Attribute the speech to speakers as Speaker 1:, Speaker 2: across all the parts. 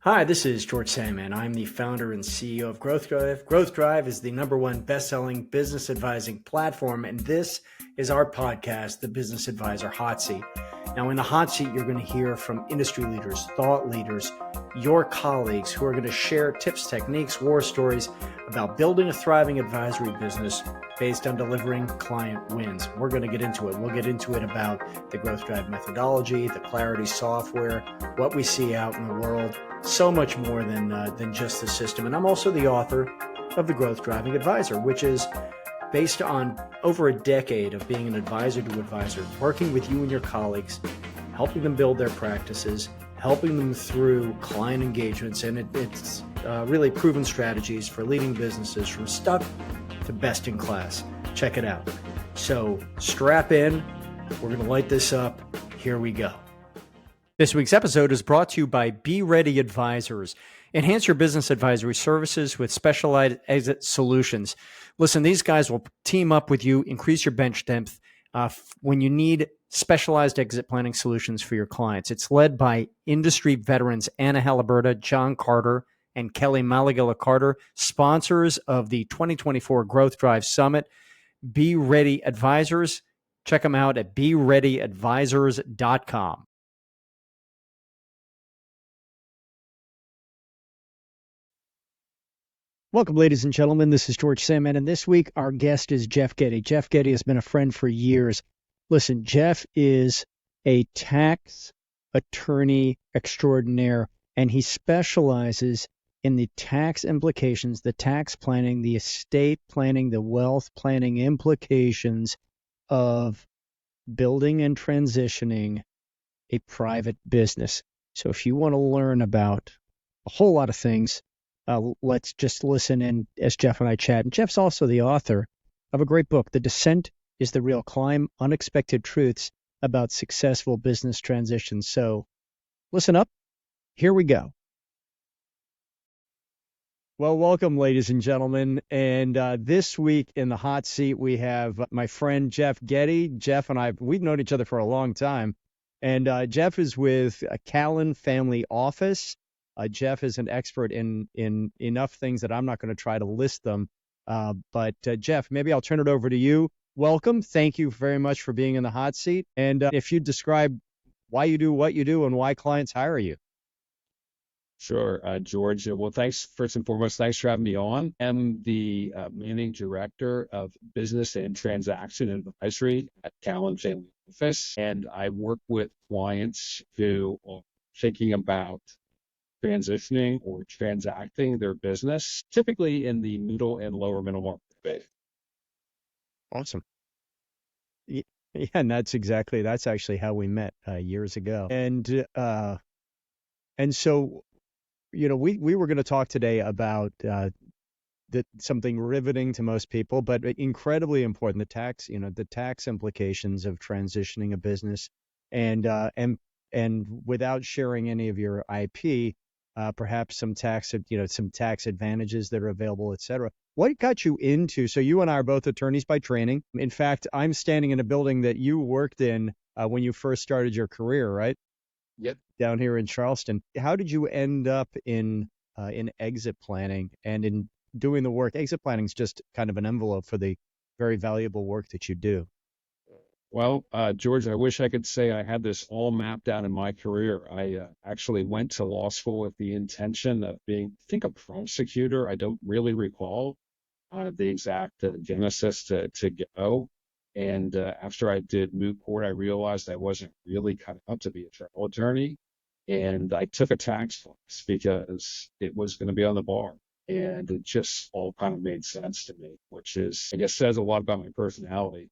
Speaker 1: Hi, this is George Sandmann. I'm the founder and CEO of Growth Drive. Growth Drive is the #1 best-selling business advising platform, and this is our podcast, The Business Advisor Hot Seat. Now, in the hot seat, you're going to hear from industry leaders, thought leaders, your colleagues who are going to share tips, techniques, war stories about building a thriving advisory business based on delivering client wins. We're going to get into it. We'll get into it about the Growth Drive methodology, the Clarity software, what we see out in the world, so much more than just the system. And I'm also the author of The Growth Driving Advisor, which is based on over a decade of being an advisor to advisor, working with you and your colleagues, helping them build their practices, helping them through client engagements, and it's really proven strategies for leading businesses from stuck to best in class. Check it out. So strap in. We're going to light this up. Here we go. This week's episode is brought to you by Be Ready Advisors. Enhance your business advisory services with specialized exit solutions. Listen, these guys will team up with you, increase your bench depth when you need specialized exit planning solutions for your clients. It's led by industry veterans Anna Halliburta, John Carter, and Kelly Malagilla Carter, sponsors of the 2024 Growth Drive Summit. Be Ready Advisors. Check them out at bereadyadvisors.com. Welcome, ladies and gentlemen. This is George Sandmann, and this week our guest is Jeff Getty. Jeff Getty has been a friend for years. Listen, Jeff is a tax attorney extraordinaire, and he specializes in the tax implications, the tax planning, the estate planning, the wealth planning implications of building and transitioning a private business. So if you want to learn about a whole lot of things, let's just listen in as Jeff and I chat. And Jeff's also the author of a great book, The Descent is the Real Climb, Unexpected Truths About Successful Business Transitions. So listen up. Here we go. Well, welcome, ladies and gentlemen. And this week in the hot seat, we have my friend Jeff Getty. Jeff and I, we've known each other for a long time. And Jeff is with Callen Family Office. Jeff is an expert in enough things that I'm not going to try to list them. But Jeff, maybe I'll turn it over to you. Welcome. Thank you very much for being in the hot seat. And if you describe why you do what you do and why clients hire you.
Speaker 2: Sure, George. Well, thanks. First and foremost, thanks for having me on. I'm the managing director of business and transaction advisory at Callen Family Office, and I work with clients who are thinking about transitioning or transacting their business, typically in the middle and lower middle market space.
Speaker 1: Awesome. Yeah, and that's actually how we met years ago. And so, you know, we were going to talk today about something riveting to most people, but incredibly important, the tax implications of transitioning a business, and without sharing any of your IP, perhaps some tax advantages that are available, et cetera. What got you into, so you and I are both attorneys by training. In fact, I'm standing in a building that you worked in when you first started your career, right?
Speaker 2: Yep.
Speaker 1: Down here in Charleston. How did you end up in exit planning and in doing the work? Exit planning is just kind of an envelope for the very valuable work that you do.
Speaker 2: Well, George, I wish I could say I had this all mapped out in my career. I actually went to law school with the intention of being, I think, a prosecutor. I don't really recall the exact genesis to go. And after I did moot court, I realized I wasn't really cut out to be a trial attorney. And I took a tax class because it was going to be on the bar. And it just all kind of made sense to me, which is, I guess, says a lot about my personality.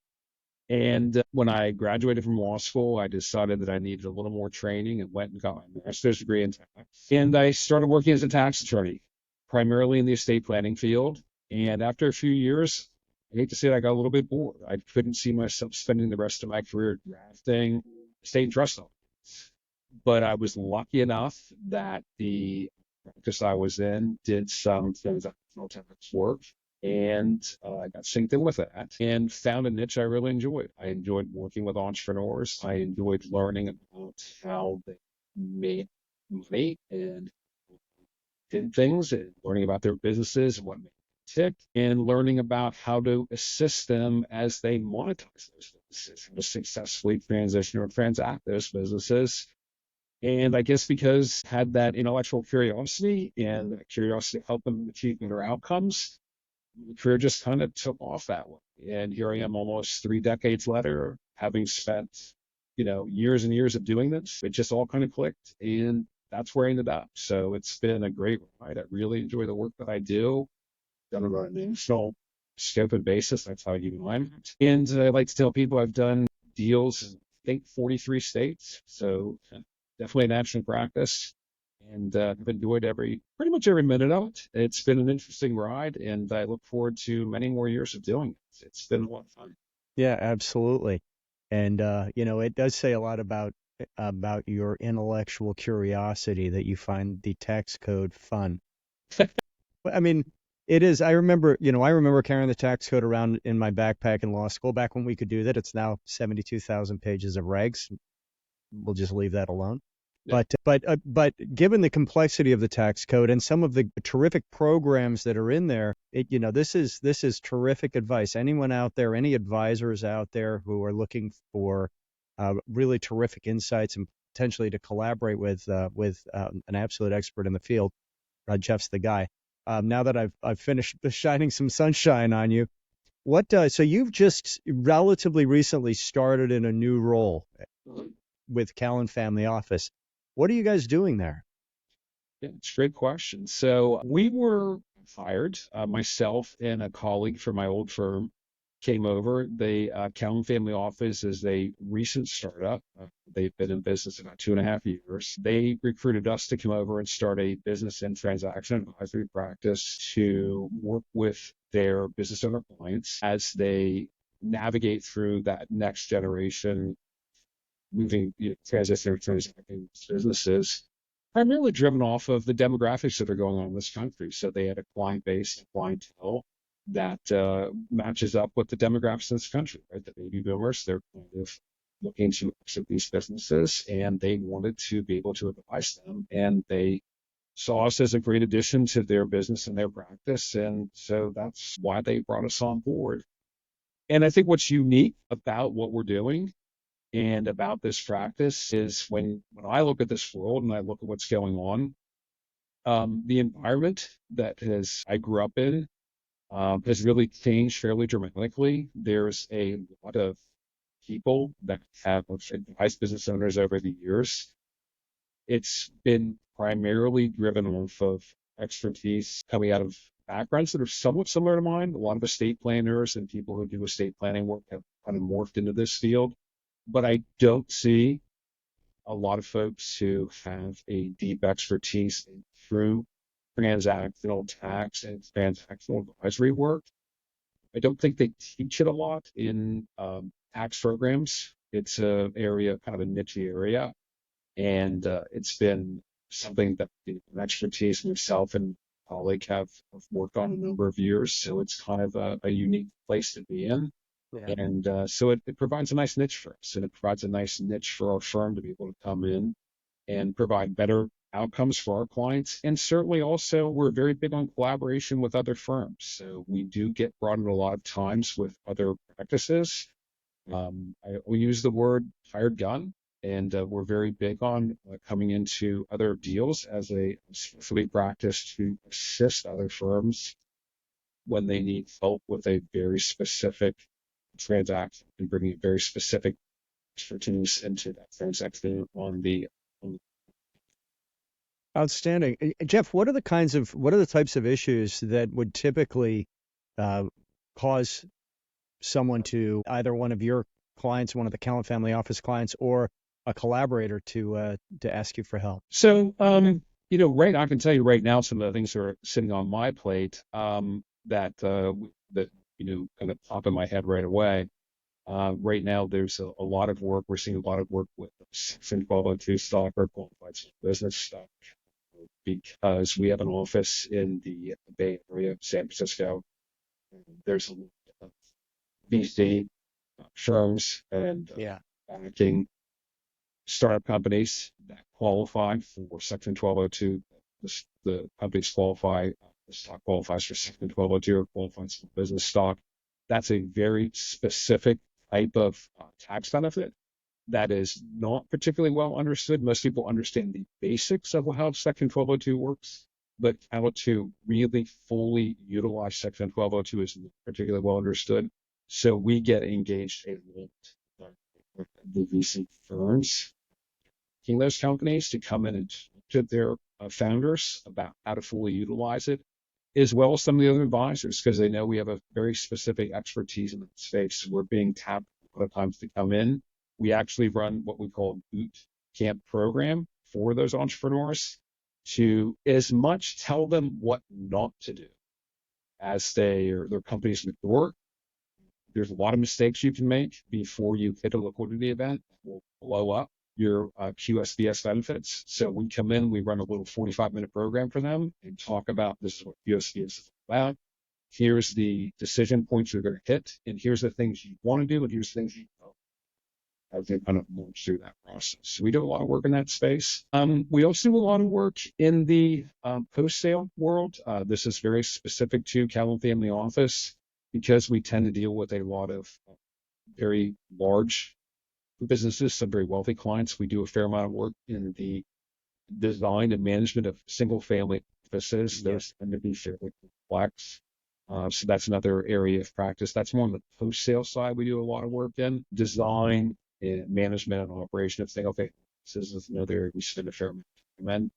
Speaker 2: And when I graduated from law school, I decided that I needed a little more training and went and got my master's degree in tax. And I started working as a tax attorney, primarily in the estate planning field. And after a few years, I hate to say it, I got a little bit bored. I couldn't see myself spending the rest of my career drafting estate and trust documents. But I was lucky enough that the practice I was in did some transactional tax work, and I got synced in with that and found a niche I really enjoyed. I enjoyed working with entrepreneurs. I enjoyed learning about how they made money and did things and learning about their businesses and what made them tick, and learning about how to assist them as they monetize those businesses, how to successfully transition or transact those businesses. And I guess because I had that intellectual curiosity and that curiosity helped them achieve better outcomes, the career just kind of took off that way. And here I am almost 3 decades later, having spent, years and years of doing this. It just all kind of clicked, and that's where I ended up. So it's been a great ride. I really enjoy the work that I do. Done it on a national scope and basis. That's how you mine. And I like to tell people I've done deals in, I think, 43 states. So definitely a national practice. And I've enjoyed pretty much every minute of it. It's been an interesting ride, and I look forward to many more years of doing it. It's been a lot of fun.
Speaker 1: Yeah, absolutely. And it does say a lot about your intellectual curiosity that you find the tax code fun. I mean, it is. I remember carrying the tax code around in my backpack in law school back when we could do that. It's now 72,000 pages of regs. We'll just leave that alone.
Speaker 2: Yeah.
Speaker 1: But given the complexity of the tax code and some of the terrific programs that are in there, this is terrific advice. Anyone out there, any advisors out there who are looking for really terrific insights and potentially to collaborate with an absolute expert in the field, Jeff's the guy. Now that I've finished shining some sunshine on you, so you've just relatively recently started in a new role with Callen Family Office. What are you guys doing there?
Speaker 2: Yeah, it's a great question. So we were hired, myself and a colleague from my old firm came over. The Callen Family Office is a recent startup. They've been in business about 2.5 years. They recruited us to come over and start a business and transaction advisory practice to work with their business owner clients as they navigate through that next generation moving, transitioning, transacting businesses, primarily driven off of the demographics that are going on in this country. So they had a client base, a clientele that matches up with the demographics in this country, right? The baby boomers, they're kind of looking to exit these businesses, and they wanted to be able to advise them, and they saw us as a great addition to their business and their practice, and so that's why they brought us on board. And I think what's unique about what we're doing and about this practice is when I look at this world and I look at what's going on, the environment I grew up in has really changed fairly dramatically. There's a lot of people that have advised business owners over the years. It's been primarily driven off of expertise coming out of backgrounds that are somewhat similar to mine. A lot of estate planners and people who do estate planning work have kind of morphed into this field. But I don't see a lot of folks who have a deep expertise in true transactional tax and transactional advisory work. I don't think they teach it a lot in tax programs. It's an area, kind of a niche area, and it's been something that an expertise myself and colleague have worked on a number of years. So it's kind of a unique place to be in.
Speaker 1: Yeah.
Speaker 2: And so it provides a nice niche for us, and it provides a nice niche for our firm to be able to come in and provide better outcomes for our clients. And certainly also, we're very big on collaboration with other firms. So we do get brought in a lot of times with other practices. We use the word hired gun, and we're very big on coming into other deals as a specialty practice to assist other firms when they need help with a very specific transaction and bringing very specific expertise into that transaction
Speaker 1: Outstanding. Jeff, what are the types of issues that would typically cause someone to either one of your clients, one of the Callen Family Office clients, or a collaborator to ask you for help?
Speaker 2: So, I can tell you right now some of the things that are sitting on my plate that kind of pop in my head right away. Right now, there's a lot of work. We're seeing a lot of work with Section 1202 stock or qualified business stock because we have an office in the Bay Area, San Francisco. There's a lot of VC firms and banking startup companies that qualify for Section 1202 the companies qualify, the stock qualifies for Section 1202 or qualifies for business stock. That's a very specific type of tax benefit that is not particularly well understood. Most people understand the basics of how Section 1202 works, but how to really fully utilize Section 1202 is not particularly well understood. So we get engaged a lot with the VC firms, those companies to come in and talk to their founders about how to fully utilize it, as well as some of the other advisors, because they know we have a very specific expertise in that space. We're being tapped a lot of times to come in. We actually run what we call a boot camp program for those entrepreneurs to as much tell them what not to do as their companies mature. There's a lot of mistakes you can make before you hit a liquidity event that will blow up your QSBS benefits. So we come in, we run a little 45-minute program for them and talk about this is what QSBS is about. Here's the decision points you're going to hit, and here's the things you want to do, and here's the things you don't. I think kind of march through that process. So we do a lot of work in that space. We also do a lot of work in the post-sale world. This is very specific to Callen Family Office because we tend to deal with a lot of very large businesses, some very wealthy clients. We do a fair amount of work in the design and management of single-family offices. Those tend to be fairly complex. So that's another area of practice. That's more on the post-sale side. We do a lot of work in design and management and operation of single family offices is another area we spend a fair amount of time in.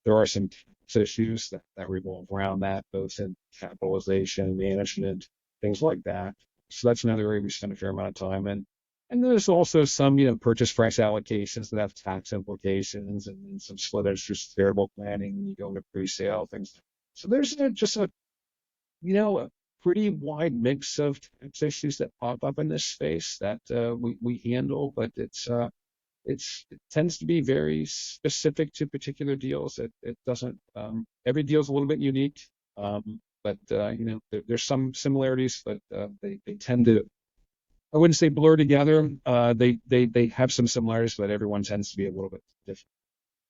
Speaker 2: There are some tax issues that revolve around that, both in capitalization, management, things like that. So that's another area we spend a fair amount of time in. And there's also some, purchase price allocations that have tax implications, and then some split interest variable planning when you go into pre-sale things. So there's just a pretty wide mix of tax issues that pop up in this space that we handle, but it tends to be very specific to particular deals. It doesn't. Every deal is a little bit unique, but there's some similarities, but they tend to. I wouldn't say blur together. They have some similarities, but everyone tends to be a little bit different,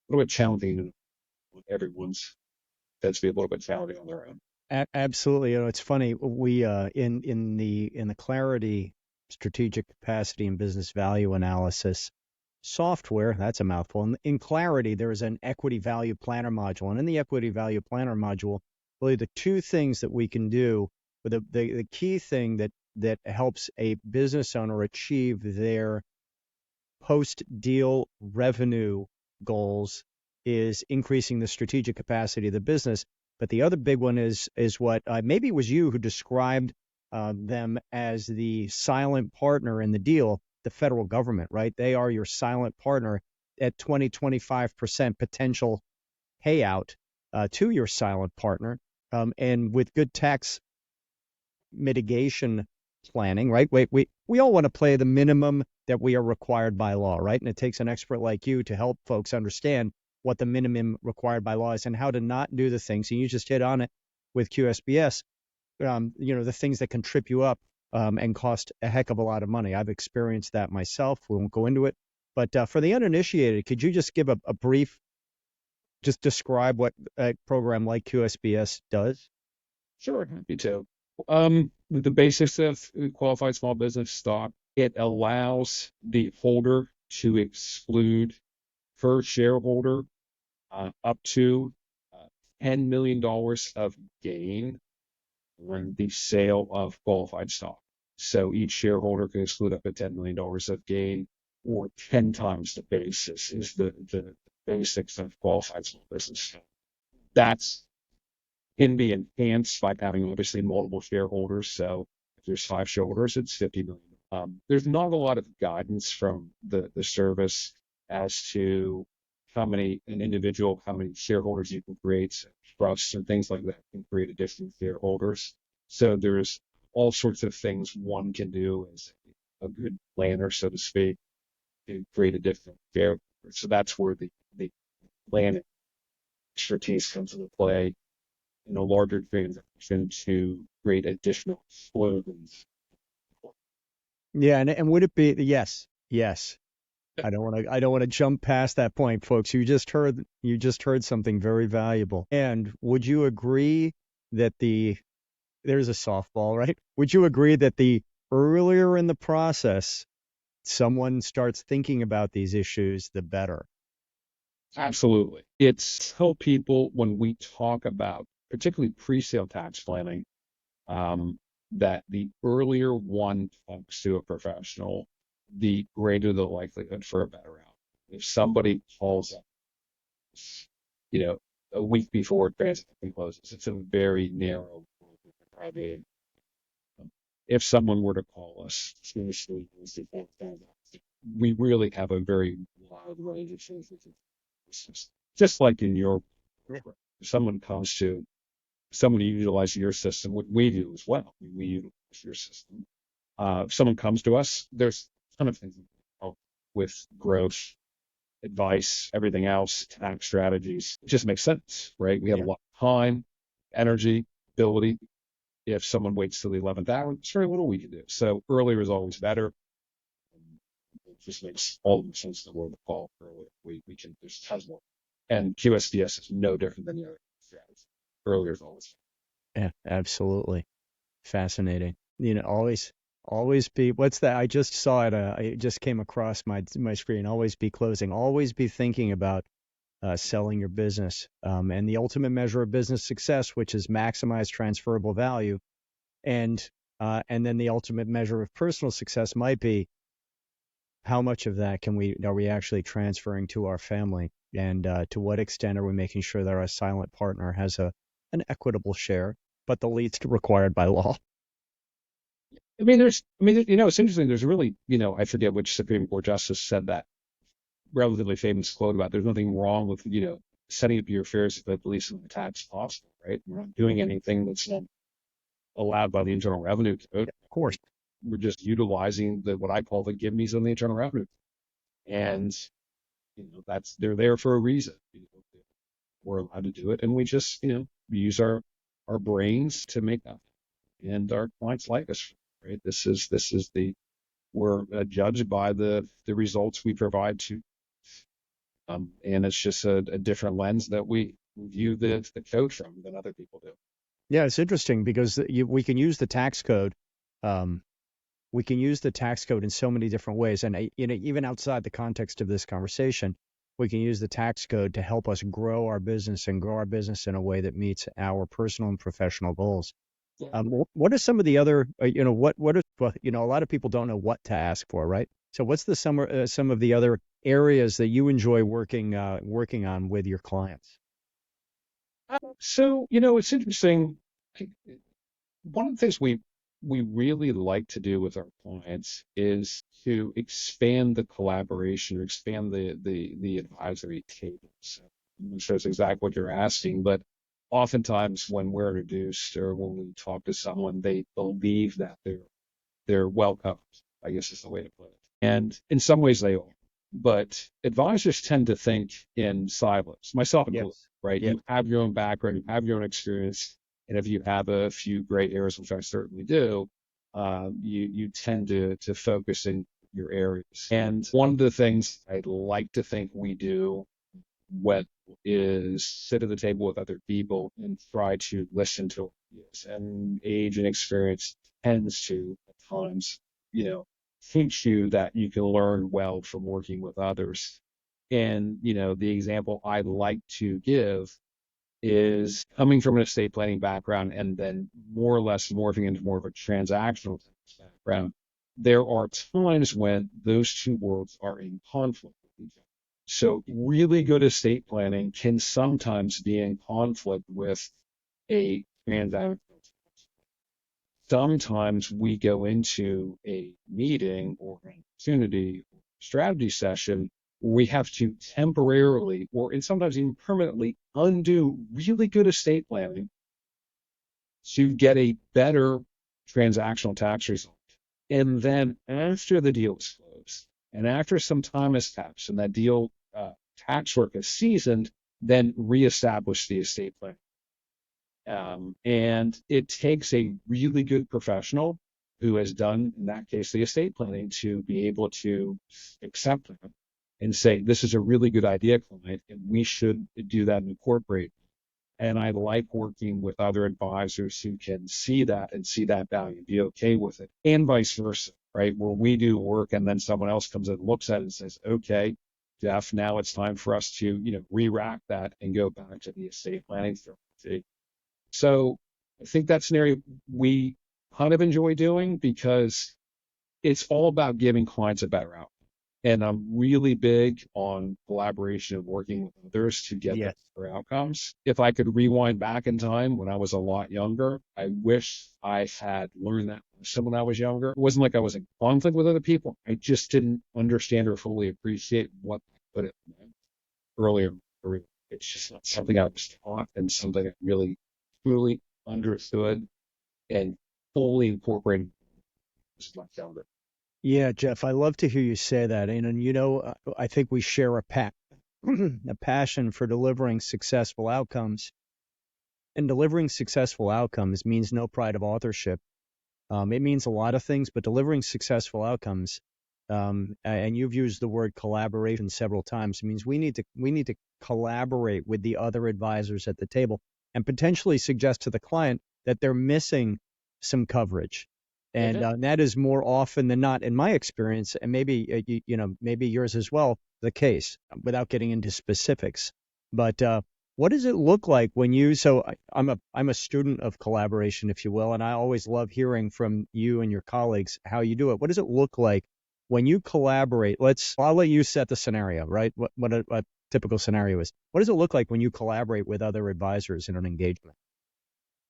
Speaker 2: a little bit challenging. Everyone's tends to be a little bit challenging on their own.
Speaker 1: Absolutely. It's funny. We in the Clarity strategic capacity and business value analysis software, that's a mouthful. In Clarity, there is an equity value planner module, and in the equity value planner module, really the two things that we can do, but the key thing that helps a business owner achieve their post-deal revenue goals is increasing the strategic capacity of the business. But the other big one is what maybe it was you who described them as the silent partner in the deal, the federal government, right? They are your silent partner at 20-25% potential payout to your silent partner. And with good tax mitigation planning, right? We all want to play the minimum that we are required by law, right? And it takes an expert like you to help folks understand what the minimum required by law is and how to not do the things. And you just hit on it with QSBS, the things that can trip you up and cost a heck of a lot of money. I've experienced that myself. We won't go into it. But for the uninitiated, could you just give a brief, just describe what a program like QSBS does?
Speaker 2: Sure, happy to. The basics of qualified small business stock, it allows the holder to exclude per shareholder up to $10 million of gain on the sale of qualified stock. So each shareholder can exclude up to $10 million of gain, or 10 times the basis is the basics of qualified small business stock. That's can be enhanced by having obviously multiple shareholders. So if there's 5 shareholders, it's 50 million. There's not a lot of guidance from the service as to how many shareholders you can create, trusts and things like that can create additional shareholders. So there's all sorts of things one can do as a good planner, so to speak, to create additional shareholders. So that's where the planning expertise comes into play in a larger transaction to create additional slogans.
Speaker 1: Yeah, and would it be yes. I don't want to jump past that point, folks. You just heard something very valuable. And would you agree that there's a softball, right? Would you agree that the earlier in the process someone starts thinking about these issues, the better?
Speaker 2: Absolutely. It's tell people when we talk about particularly pre-sale tax planning, that the earlier one talks to a professional, the greater the likelihood for a better outcome. If somebody calls up, you know, a week before transaction closes, it's a very narrow probability. If someone were to call us, seriously, we really have a very wide range of things. Just like in your, if someone comes to someone who utilizes your system, what we do as well, we utilize your system. If someone comes to us, there's a ton of things we can help with growth, advice, everything else, tax strategies. It just makes sense, right? We have a lot of time, energy, ability. If someone waits till the 11th hour, there's very little we can do. So earlier is always better. It just makes all the sense in the world to call earlier. We can, there's tons more. And QSBS is no different than the other strategies. Earlier is always
Speaker 1: Yeah, absolutely. Fascinating. Always be, what's that? I just saw it. It just came across my screen. Always be closing. Always be thinking about selling your business. And the ultimate measure of business success, which is maximize transferable value. And then the ultimate measure of personal success might be how much of that are we actually transferring to our family? And to what extent are we making sure that our silent partner has an equitable share, but the least required by law?
Speaker 2: it's interesting. There's really, I forget which Supreme Court justice said that relatively famous quote about there's nothing wrong with, setting up your affairs at least in the tax possible, right? We're not doing anything that's not allowed by the Internal Revenue Code.
Speaker 1: Of course.
Speaker 2: We're just utilizing what I call the give me's on the Internal Revenue Code. And, they're there for a reason. We're allowed to do it. And we just, use our brains to make that. And our clients like us, right? We're judged by the results we provide to, and it's just a different lens that we view the code from than other people do.
Speaker 1: Yeah, it's interesting because we can use the tax code. We can use the tax code in so many different ways, and even outside the context of this conversation, we can use the tax code to help us grow our business and grow our business in a way that meets our personal and professional goals. Yeah. What are some of the other, a lot of people don't know what to ask for, right? So what's some of the other areas that you enjoy working on with your clients?
Speaker 2: So, it's interesting. One of the things we really like to do with our clients is to expand the collaboration or expand the advisory table. So I'm not sure it's exactly what you're asking, but oftentimes when we're introduced or when we talk to someone, they believe that they're well covered, I guess is the way to put it. And in some ways they are. But advisors tend to think in silos, myself included, right? Yep. You have your own background, you have your own experience, and if you have a few gray areas, which I certainly do, you tend to focus in your areas. And one of the things I'd like to think we do is sit at the table with other people and try to listen to ideas. And age and experience tends to, at times, teach you that you can learn well from working with others. And, the example I'd like to give is coming from an estate planning background and then more or less morphing into more of a transactional background. There are times when those two worlds are in conflict with each other. So really good estate planning can sometimes be in conflict with a transaction. Sometimes we go into a meeting or an opportunity or strategy session where we have to temporarily and sometimes even permanently undo really good estate planning to get a better transactional tax result. And then after the deal is closed and after some time has passed and that deal tax work is seasoned, then reestablish the estate plan. And it takes a really good professional who has done, in that case, the estate planning to be able to accept that and say, this is a really good idea, client, and we should do that and incorporate. And I like working with other advisors who can see that and see that value, be okay with it, and vice versa, right? Where we do work and then someone else comes in and looks at it and says, okay, Jeff, now it's time for us to, re-rack that and go back to the estate planning strategy. So I think that's an area we kind of enjoy doing because it's all about giving clients a better outcome. And I'm really big on collaboration and working with others to get
Speaker 1: Yes.
Speaker 2: better outcomes. If I could rewind back in time when I was a lot younger, I wish I had learned that lesson when I was younger. It wasn't like I was in conflict with other people. I just didn't understand or fully appreciate what I put it meant earlier in my career. It's just not something I was taught and something I really, truly understood and fully incorporated as much younger.
Speaker 1: Yeah, Jeff, I love to hear you say that. And I think we share a passion for delivering successful outcomes. And delivering successful outcomes means no pride of authorship. It means a lot of things, but delivering successful outcomes, and you've used the word collaboration several times, it means we need to collaborate with the other advisors at the table and potentially suggest to the client that they're missing some coverage. And that is more often than not, in my experience, and maybe maybe yours as well, the case, without getting into specifics. But what does it look like when you? So I'm a student of collaboration, if you will, and I always love hearing from you and your colleagues how you do it. What does it look like when you collaborate? I'll let you set the scenario, right? What a typical scenario is. What does it look like when you collaborate with other advisors in an engagement?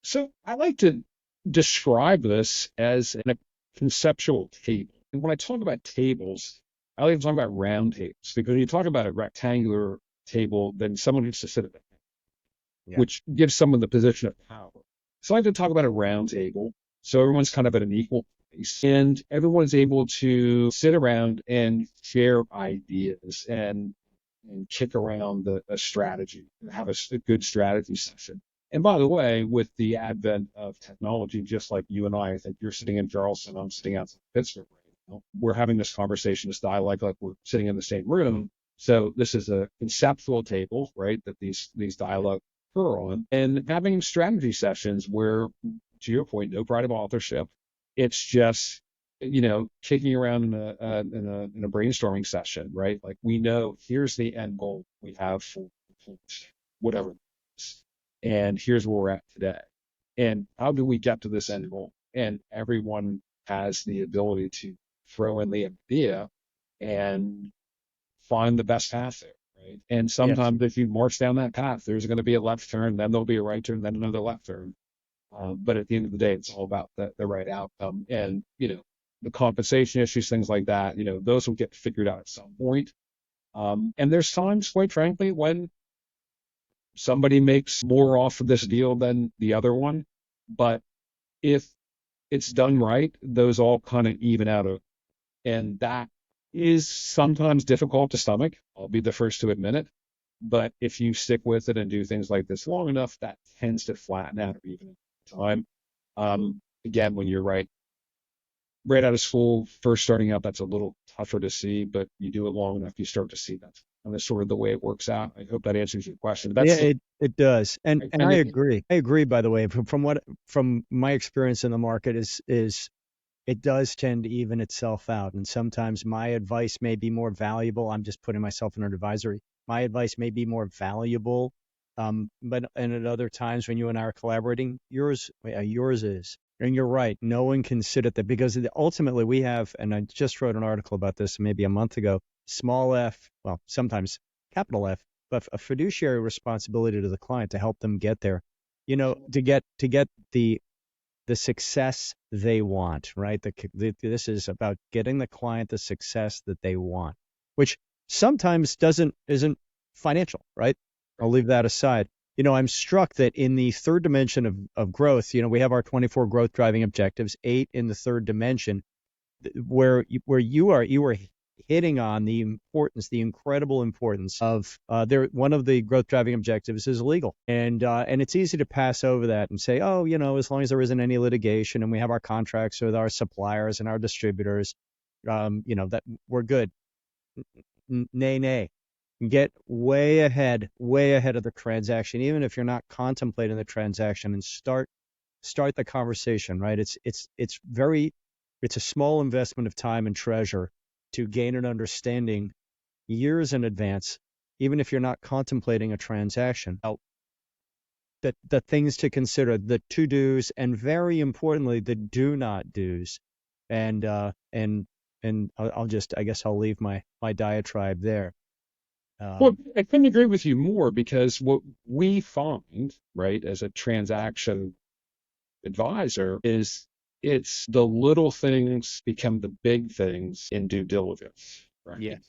Speaker 2: So I like to describe this as a conceptual table. And when I talk about tables, I like to talk about round tables because when you talk about a rectangular table, then someone needs to sit at it, which gives someone the position of power. So I like to talk about a round table. So everyone's kind of at an equal place and everyone's able to sit around and share ideas and kick around a strategy, have a good strategy session. And by the way, with the advent of technology, just like you and I think you're sitting in Charleston, I'm sitting outside Pittsburgh right now. We're having this conversation, this dialogue, like we're sitting in the same room. So this is a conceptual table, right, that these dialogues occur on, and having strategy sessions where, to your point, no pride of authorship. It's just kicking around in a brainstorming session, right? Like we know here's the end goal we have for whatever. And here's where we're at today. And how do we get to this end goal? And everyone has the ability to throw in the idea and find the best path there, right? And sometimes if you march down that path, there's going to be a left turn, then there'll be a right turn, then another left turn. But at the end of the day, it's all about the right outcome. And, the compensation issues, things like that, those will get figured out at some point. And there's times, quite frankly, when somebody makes more off of this deal than the other one. But if it's done right, those all kind of even out of, and that is sometimes difficult to stomach. I'll be the first to admit it. But if you stick with it and do things like this long enough, that tends to flatten out or even time. Again, when you're right out of school, first starting out, that's a little tougher to see, but you do it long enough, you start to see that. And that's sort of the way it works out. I hope that answers your question.
Speaker 1: It does. And I agree. I agree, by the way, from my experience in the market is it does tend to even itself out. And sometimes my advice may be more valuable. I'm just putting myself in an advisory. My advice may be more valuable. But at other times when you and I are collaborating, yours is. And you're right. No one can sit at that because ultimately we have, and I just wrote an article about this maybe a month ago, small f, well, sometimes capital F, but a fiduciary responsibility to the client to help them get there, to get the success they want, right? This is about getting the client the success that they want, which sometimes isn't financial, right? I'll leave that aside. I'm struck that in the third dimension of growth, we have our 24 growth driving objectives, 8 in the third dimension, where you are hitting on the incredible importance of one of the growth driving objectives is legal. And it's easy to pass over that and say, oh, as long as there isn't any litigation and we have our contracts with our suppliers and our distributors, that we're good. nay. Get way ahead of the transaction, even if you're not contemplating the transaction, and start the conversation, right? It's a small investment of time and treasure to gain an understanding years in advance, even if you're not contemplating a transaction. Now, the things to consider, the to-dos, and very importantly, the do not do's. And I guess I'll leave my diatribe there.
Speaker 2: Well, I couldn't agree with you more, because what we find, right, as a transaction advisor is it's the little things become the big things in due diligence, right?
Speaker 1: Yeah.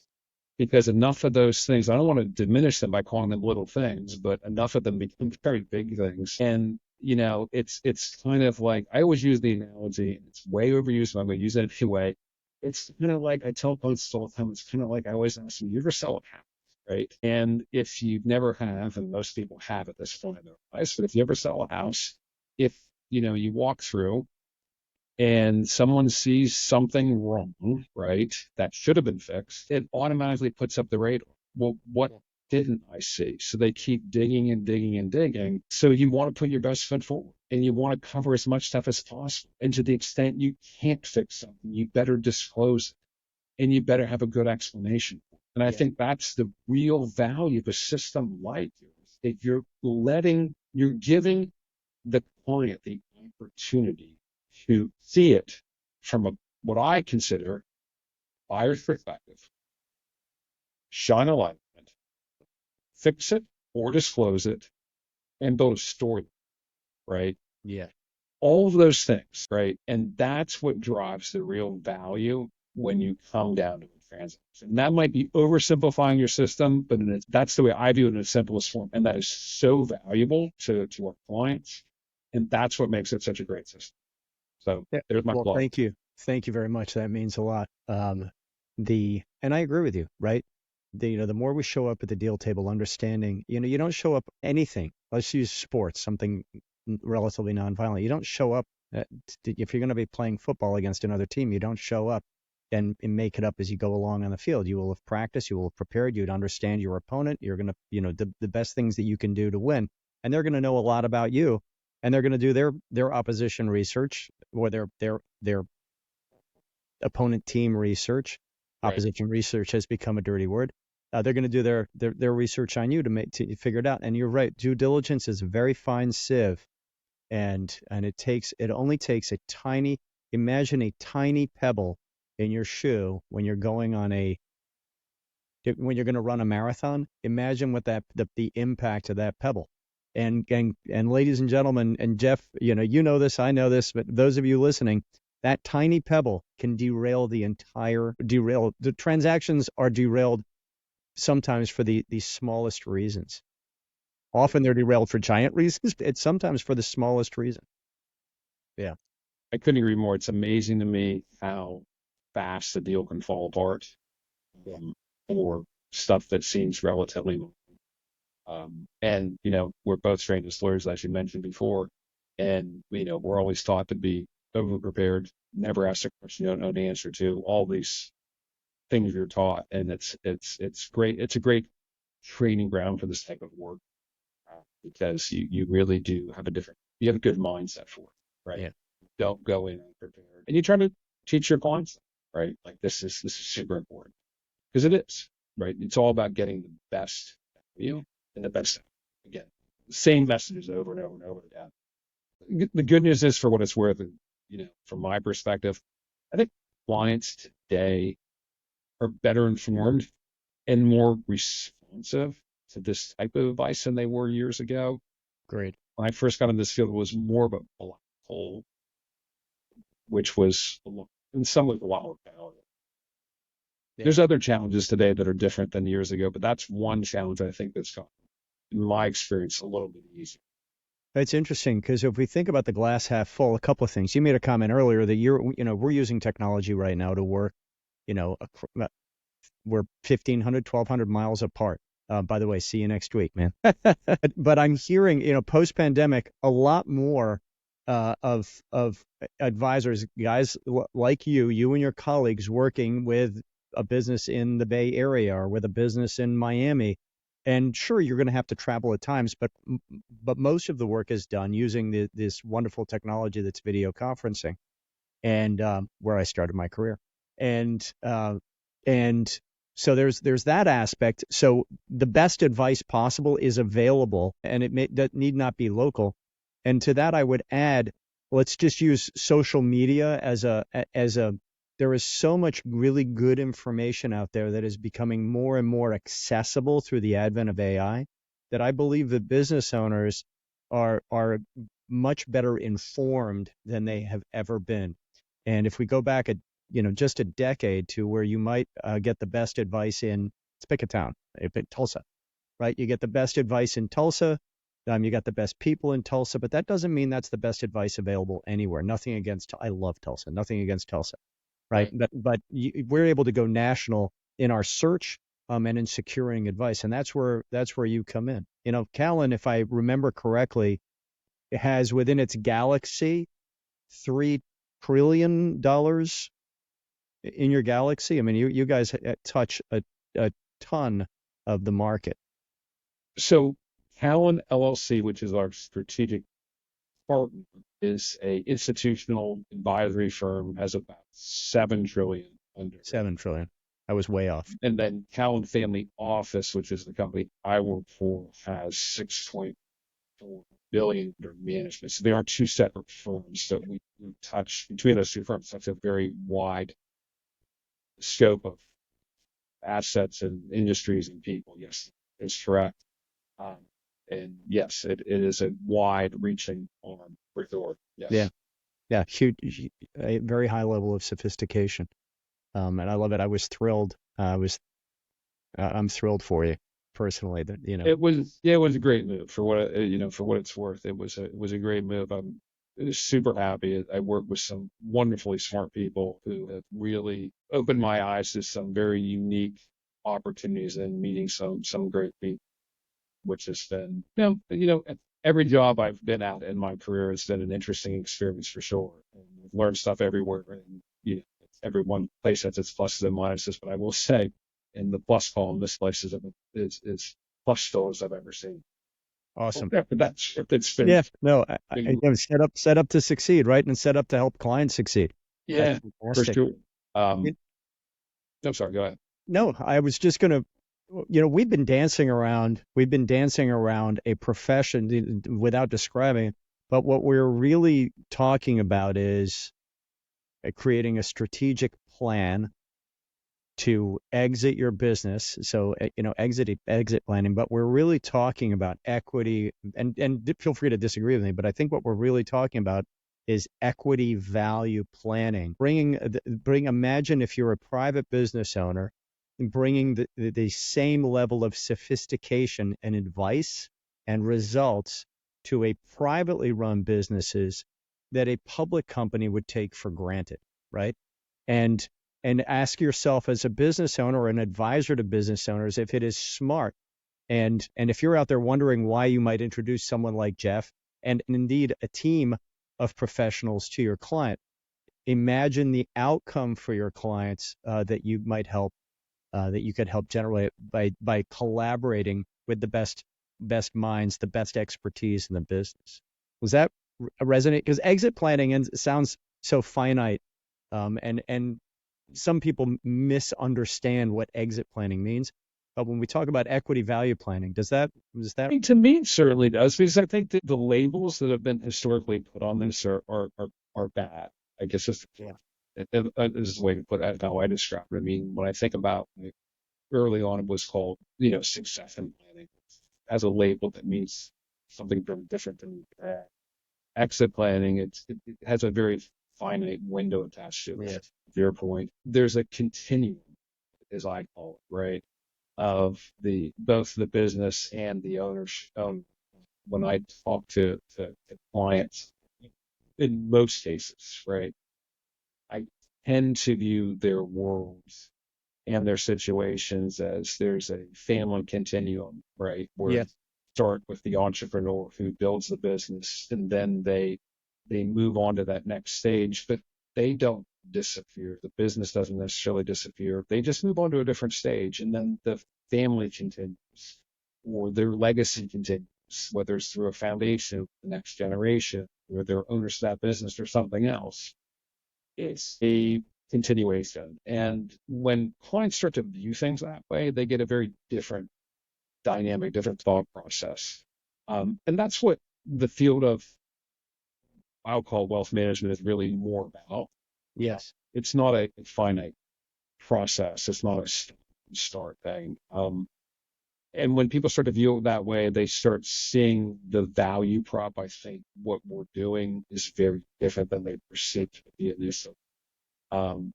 Speaker 2: Because enough of those things, I don't want to diminish them by calling them little things, but enough of them become very big things. And, it's kind of like, I always use the analogy, and it's way overused, but I'm going to use it anyway. It's kind of like, I tell folks all the time, it's kind of like I always ask them, you ever sell a house, right? And if you never have, and most people have at this point in their lives, but if you ever sell a house, if, you walk through and someone sees something wrong, right, that should have been fixed, it automatically puts up the radar. Well, what didn't I see? So they keep digging and digging and digging. So you want to put your best foot forward, and you want to cover as much stuff as possible. And to the extent you can't fix something, you better disclose it, and you better have a good explanation. And I think that's the real value of a system like yours. If you're giving the client the opportunity to see it from what I consider buyer's perspective, shine a light on it, fix it or disclose it, and build a story, right?
Speaker 1: Yeah.
Speaker 2: All of those things, right? And that's what drives the real value when you come down to a transaction. And that might be oversimplifying your system, but that's the way I view it in its simplest form. And that is so valuable to our clients. And that's what makes it such a great system. So there's my plug.
Speaker 1: Thank you. Thank you very much. That means a lot. And I agree with you, right? The more we show up at the deal table, understanding, you don't show up anything. Let's use sports, something relatively nonviolent. You don't show up if you're going to be playing football against another team. You don't show up and make it up as you go along on the field. You will have practiced. You will have prepared. You'd understand your opponent. You're going to, the best things that you can do to win, and they're going to know a lot about you. And they're going to do their opposition research, or their opponent team research. Right. Opposition research has become a dirty word. They're going to do their research on you to figure it out. And you're right, due diligence is a very fine sieve, and it only takes imagine a tiny pebble in your shoe when you're going when you're going to run a marathon. Imagine what the impact of that pebble. And ladies and gentlemen, and Jeff, you know this, I know this, but those of you listening, that tiny pebble can derail the transactions are derailed sometimes for the smallest reasons. Often they're derailed for giant reasons. It's sometimes for the smallest reason. Yeah.
Speaker 2: I couldn't agree more. It's amazing to me how fast a deal can fall apart for stuff that seems relatively normal. And, we're both trained as lawyers, as you mentioned before. And, we're always taught to be over-prepared, never ask a question you don't know the answer to, all these things you're taught. And it's great. It's a great training ground for this type of work because you really do have you have a good mindset for it, right? Yeah. Don't go in unprepared. And you try to teach your clients, right? Like this is super important because it is, right? It's all about getting the best value and the best, again, same messages over and over and over again. The good news is, for what it's worth, from my perspective, I think clients today are better informed and more responsive to this type of advice than they were years ago.
Speaker 1: Great.
Speaker 2: When I first got in this field, it was more of a black hole, which was in some ways a lot more powerful. Yeah. There's other challenges today that are different than years ago, but that's one challenge I think that's gotten, in my experience, a little bit easier.
Speaker 1: It's interesting because if we think about the glass half full, a couple of things. You made a comment earlier that we're using technology right now to work, we're 1,500, 1,200 miles apart. By the way, see you next week, man. But I'm hearing, post-pandemic, a lot more of advisors, guys like you and your colleagues working with
Speaker 3: a business in the Bay Area or with a business in Miami. And sure, you're going to have to travel at times, but most of the work is done using this wonderful technology that's video conferencing, and where I started my career. And so there's that aspect. So the best advice possible is available, and that need not be local. And to that, I would add, let's just use social media as a. There is so much really good information out there that is becoming more and more accessible through the advent of AI, that I believe that business owners are much better informed than they have ever been. And if we go back just a decade to where you might get the best advice in, let's pick a town, Tulsa, right? You get the best advice in Tulsa. You got the best people in Tulsa, but that doesn't mean that's the best advice available anywhere. Nothing against, I love Tulsa, nothing against Tulsa, right? But we're able to go national in our search and in securing advice. And that's where you come in. Callen, if I remember correctly, it has within its galaxy $3 trillion in your galaxy. I mean, you guys touch a ton of the market.
Speaker 2: So Callen LLC, which is our strategic partner, is a institutional advisory firm, has about 7 trillion under.
Speaker 3: 7 trillion. I was way off.
Speaker 2: And then Callen Family Office, which is the company I work for, has 6.4 billion under management. So there are two separate firms that we touch. Between those two firms, that's a very wide scope of assets and industries and people. Yes, it's correct. And yes, it is a wide-reaching arm for Thor. Yes.
Speaker 3: Yeah, huge, a very high level of sophistication, and I love it. I was thrilled. I'm thrilled for you personally. That
Speaker 2: it was a great move for what for what it's worth. It was a great move. I'm super happy. I work with some wonderfully smart people who have really opened my eyes to some very unique opportunities and meeting some great people, which has been, every job I've been at in my career has been an interesting experience for sure. And I've learned stuff everywhere, and every one place has its pluses and minuses. But I will say, in the plus column, this place is plus still as I've ever seen.
Speaker 3: Awesome.
Speaker 2: That's been,
Speaker 3: set up to succeed, right? And set up to help clients succeed.
Speaker 2: Yeah, for sure. I'm sorry. Go ahead.
Speaker 3: No, I was just gonna. We've been dancing around a profession without describing it, but what we're really talking about is creating a strategic plan to exit your business. So, exit planning, but we're really talking about equity, and feel free to disagree with me, but I think what we're really talking about is equity value planning. Imagine if you're a private business owner, bringing the same level of sophistication and advice and results to a privately run businesses that a public company would take for granted, right? And ask yourself as a business owner or an advisor to business owners if it is smart. And if you're out there wondering why you might introduce someone like Jeff and indeed a team of professionals to your client, imagine the outcome for your clients that you might help. That you could help generate by collaborating with the best minds, the best expertise in the business. Was that resonate? Because exit planning sounds so finite, and some people misunderstand what exit planning means. But when we talk about equity value planning, does that?
Speaker 2: I mean, to me, it certainly does, because I think that the labels that have been historically put on this are bad. I guess this is the way to put it, how I describe it. I mean, when I think about early on, it was called, succession planning as a label that means something very different than exit planning. It has a very finite window attached to it. Yes. To your point, there's a continuum, as I call it, right, of both the business and the owners. When I talk to clients, in most cases, right, I tend to view their worlds and their situations as there's a family continuum, right? Where you start with the entrepreneur who builds the business, and then they move on to that next stage, but they don't disappear. The business doesn't necessarily disappear. They just move on to a different stage, and then the family continues, or their legacy continues, whether it's through a foundation, the next generation, or they're owners of that business or something else. It's a continuation. And when clients start to view things that way, they get a very different dynamic, different thought process. And that's what the field of, I'll call wealth management, is really more about.
Speaker 3: Yes.
Speaker 2: It's not a finite process. It's not a start thing. And when people start to view it that way, they start seeing the value prop. I think what we're doing is very different than they perceived to be initially.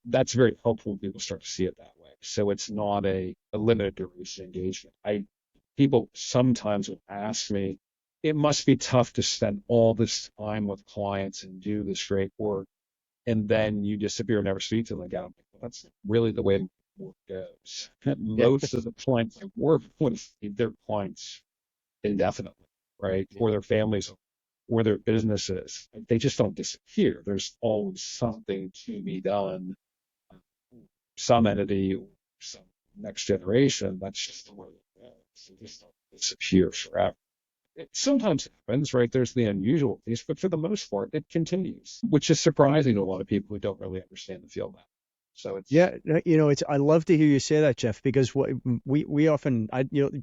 Speaker 2: That's very helpful when people start to see it that way. So it's not a limited duration engagement. People sometimes will ask me, it must be tough to spend all this time with clients and do this great work, and then you disappear and never speak to them again. Well, that's really the way work goes. Most of the clients I work with, their clients indefinitely, right? Or their families, or their businesses. They just don't disappear. There's always something to be done, some entity or some next generation. That's just the way it goes. They just don't disappear forever. It sometimes happens, right? There's the unusual piece, but for the most part, it continues, which is surprising to a lot of people who don't really understand the field now. So it's
Speaker 3: it's I love to hear you say that, Jeff, because what we often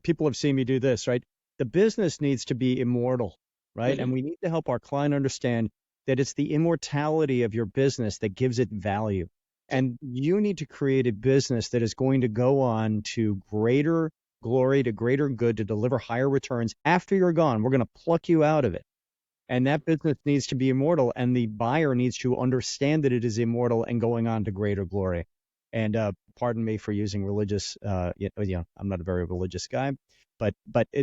Speaker 3: people have seen me do this, right? The business needs to be immortal, right? And we need to help our client understand that it's the immortality of your business that gives it value. And you need to create a business that is going to go on to greater glory, to greater good, to deliver higher returns after you're gone. We're going to pluck you out of it. And that business needs to be immortal, and the buyer needs to understand that it is immortal and going on to greater glory. And pardon me for using religious, I'm not a very religious guy, but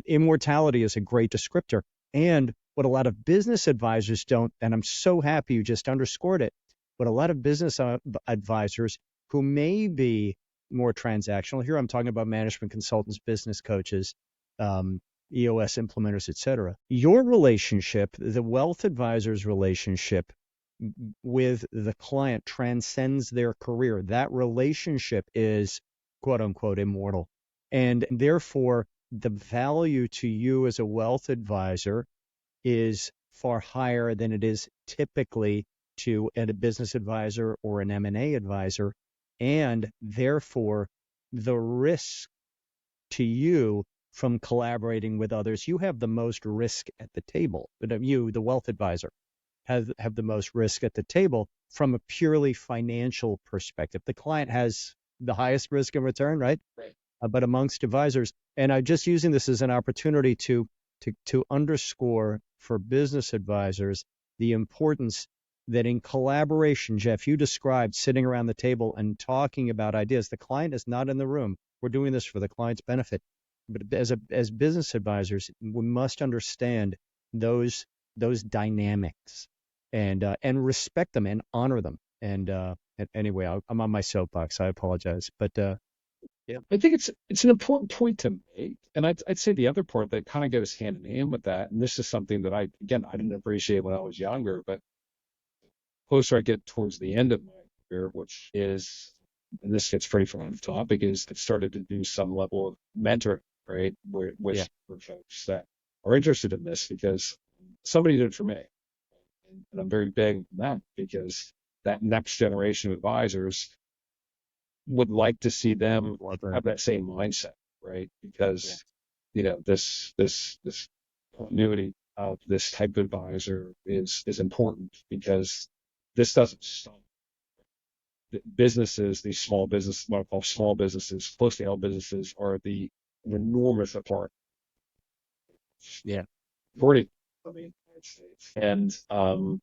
Speaker 3: immortality is a great descriptor. And what a lot of business advisors don't, and I'm so happy you just underscored it, but a lot of business advisors who may be more transactional, here I'm talking about management consultants, business coaches, EOS implementers, et cetera. Your relationship, the wealth advisor's relationship with the client transcends their career. That relationship is quote unquote immortal. And therefore, the value to you as a wealth advisor is far higher than it is typically to a business advisor or an M&A advisor. And therefore, the risk to you from collaborating with others, you have the most risk at the table. But you, the wealth advisor, have the most risk at the table from a purely financial perspective. The client has the highest risk in return, right?
Speaker 2: Right.
Speaker 3: But amongst advisors, and I'm just using this as an opportunity to underscore for business advisors the importance that in collaboration, Jeff, you described sitting around the table and talking about ideas. The client is not in the room. We're doing this for the client's benefit. But as business advisors, we must understand those dynamics and respect them and honor them. And anyway, I'm on my soapbox. I apologize, but yeah,
Speaker 2: I think it's an important point to make, and I'd say the other part that kind of goes hand in hand with that, and this is something that I didn't appreciate when I was younger, but closer I get towards the end of my career, which is, and this gets pretty far off topic, is I've started to do some level of mentoring, right, with folks that are interested in this, because somebody did it for me, and I'm very big on that, because that next generation of advisors would like to see them have that same mindset, right? Because this continuity of this type of advisor is important, because this doesn't stop. The businesses, these small business, what I call small businesses, closely held businesses, are the enormous part.
Speaker 3: Yeah.
Speaker 2: 40 of the United States, and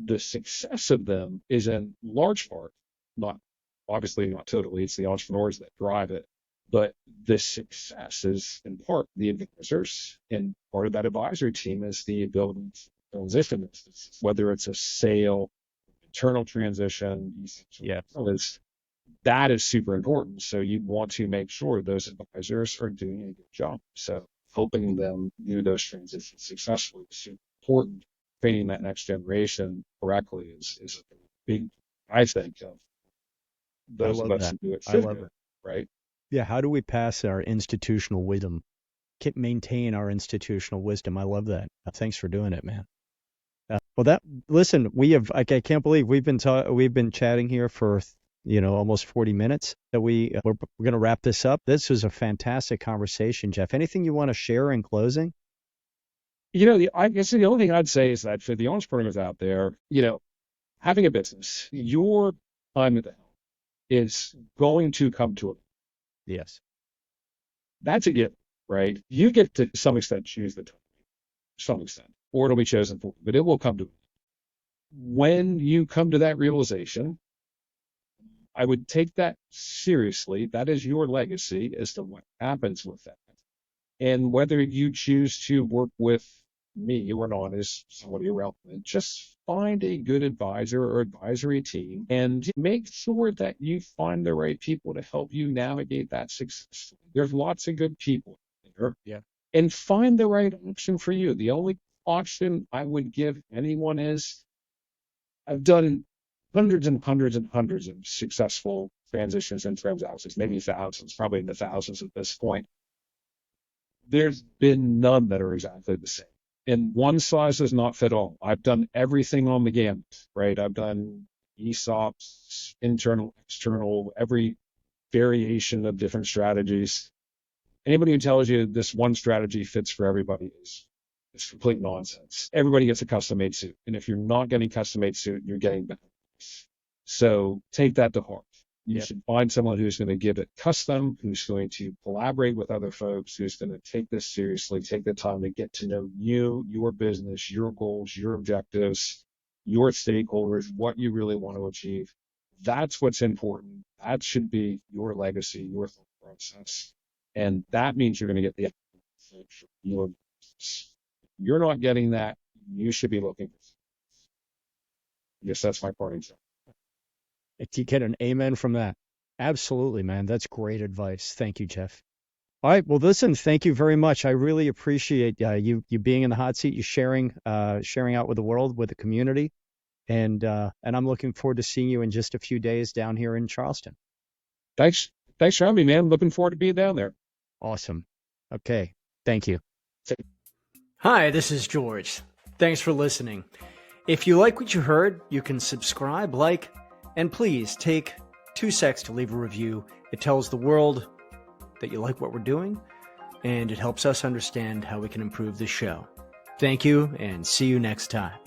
Speaker 2: the success of them is in large part, not obviously not totally, it's the entrepreneurs that drive it, but the success is in part the advisors, and part of that advisory team is the ability to transition this, whether it's a sale, internal transition, that is super important. So you want to make sure those advisors are doing a good job. So helping them do those transitions successfully is super important. Training that next generation correctly is a big I think of
Speaker 3: I
Speaker 2: those of
Speaker 3: love
Speaker 2: us
Speaker 3: that.
Speaker 2: who do it
Speaker 3: I
Speaker 2: should
Speaker 3: love
Speaker 2: do
Speaker 3: it.
Speaker 2: it, right?
Speaker 3: Yeah. How do we pass our institutional wisdom? Maintain our institutional wisdom. I love that. Thanks for doing it, man. Listen, I can't believe we've been chatting here for, almost 40 minutes. That we're going to wrap this up. This was a fantastic conversation, Jeff. Anything you want to share in closing?
Speaker 2: I guess the only thing I'd say is that for the entrepreneurs out there, having a business, your time at the helm is going to come to it.
Speaker 3: Yes.
Speaker 2: That's a given, right? You get to some extent choose the time, to some extent, or it'll be chosen for you, but it will come to it. When you come to that realization, I would take that seriously. That is your legacy as to what happens with that. And whether you choose to work with me or not is somewhat irrelevant. Just find a good advisor or advisory team and make sure that you find the right people to help you navigate that success. There's lots of good people there.
Speaker 3: Yeah.
Speaker 2: And find the right option for you. The only option I would give anyone is I've done hundreds and hundreds and hundreds of successful transitions and transactions, maybe thousands, probably in the thousands at this point. There's been none that are exactly the same. And one size does not fit all. I've done everything on the gamut, right? I've done ESOPs, internal, external, every variation of different strategies. Anybody who tells you this one strategy fits for everybody is complete nonsense. Everybody gets a custom-made suit. And if you're not getting custom-made suit, you're getting better. So take that to heart. You should find someone who's going to give it custom, who's going to collaborate with other folks, who's going to take this seriously, take the time to get to know you, your business, your goals, your objectives, your stakeholders, what you really want to achieve. That's what's important. That should be your legacy, your thought process. And that means you're going to get the your business. If you're not getting that, you should be looking for. Yes, that's my parting shot.
Speaker 3: You get an amen from that. Absolutely, man. That's great advice. Thank you, Jeff. All right. Well, listen, thank you very much. I really appreciate you being in the hot seat, you sharing out with the world, with the community. And I'm looking forward to seeing you in just a few days down here in Charleston.
Speaker 2: Thanks for having me, man. Looking forward to being down there.
Speaker 3: Awesome. Okay. Thank you.
Speaker 1: Hi, this is George. Thanks for listening. If you like what you heard, you can subscribe, like, and please take 2 seconds to leave a review. It tells the world that you like what we're doing, and it helps us understand how we can improve the show. Thank you, and see you next time.